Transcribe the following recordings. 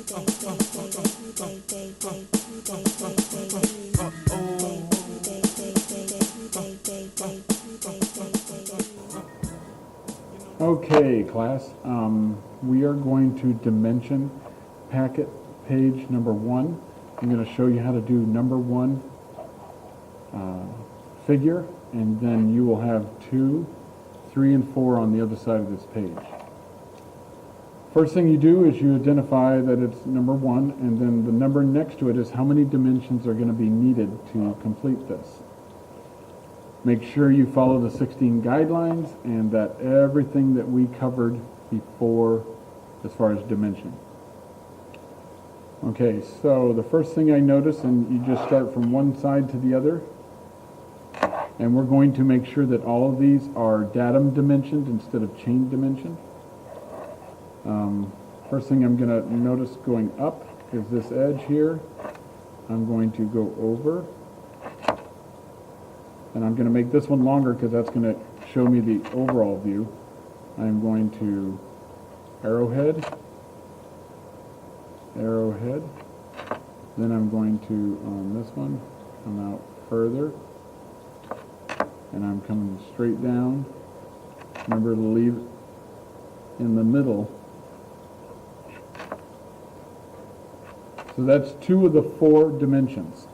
Okay, class, we are going to dimension packet page number 1. I'm going to show you how to do number 1 figure, and then you will have 2, 3, and 4 on the other side of this page. First thing you do is you identify that it's number 1, and then the number next to it is how many dimensions are going to be needed to complete this. Make sure you follow the 16 guidelines and that everything that we covered before as far as dimension. Okay, so the first thing I notice, and you just start from one side to the other, and we're going to make sure that all of these are datum dimensioned instead of chain dimensioned. First thing I'm going to notice going up is this edge here. I'm going to go over. And I'm going to make this one longer because that's going to show me the overall view. I'm going to arrowhead, arrowhead. Then I'm going to, on this one, come out further. And I'm coming straight down. Remember to leave in the middle. So that's 2 of the 4 dimensions.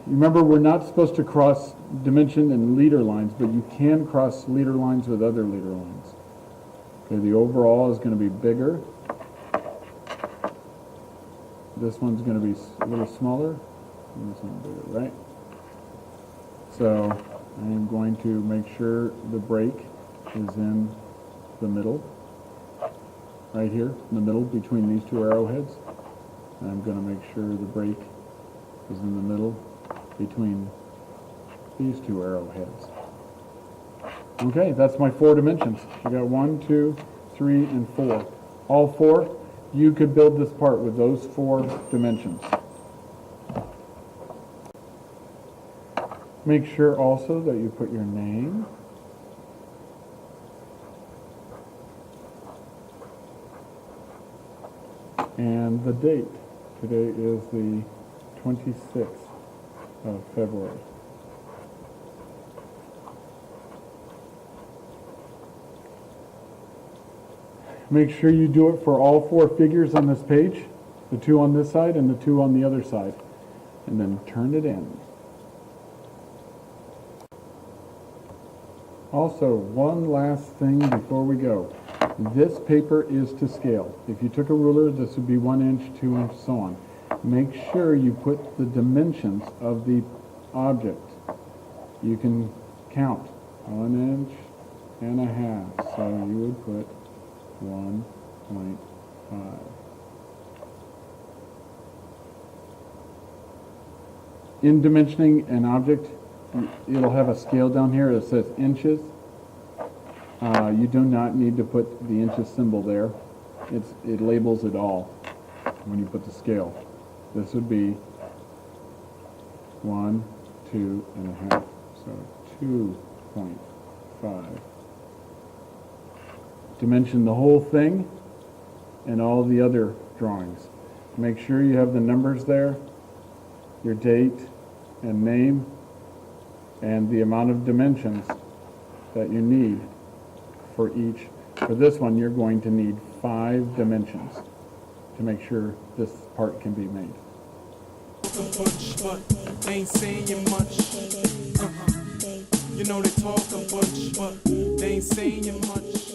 Remember, we're not supposed to cross dimension and leader lines, but you can cross leader lines with other leader lines. Okay, the overall is going to be bigger. This one's going to be a little smaller, and this one bigger, right? So I am going to make sure the break is in the middle, right here, in the middle between these 2 arrowheads. And I'm going to make sure the break is in the middle between these 2 arrowheads. Okay, that's my 4 dimensions. I got 1, 2, 3, and 4. All 4, you could build this part with those 4 dimensions. Make sure also that you put your name, and the date. Today is the 26th of February. Make sure you do it for all 4 figures on this page, the 2 on this side and the 2 on the other side, and then turn it in. Also, one last thing before we go. This paper is to scale. If you took a ruler, this would be 1 inch, 2 inch, so on. Make sure you put the dimensions of the object. You can count 1 inch and a half, so you would put 1.5. In dimensioning an object, it'll have a scale down here that says inches. You do not need to put the inches symbol there. It labels it all when you put the scale. This would be 1, 2 and a half, so 2.5. Dimension the whole thing and all the other drawings. Make sure you have the numbers there, your date and name, and the amount of dimensions that you need for each. For this one, you're going to need 5 dimensions to make sure this part can be made. But they ain't saying much. You know they talk a bunch, but they ain't saying much.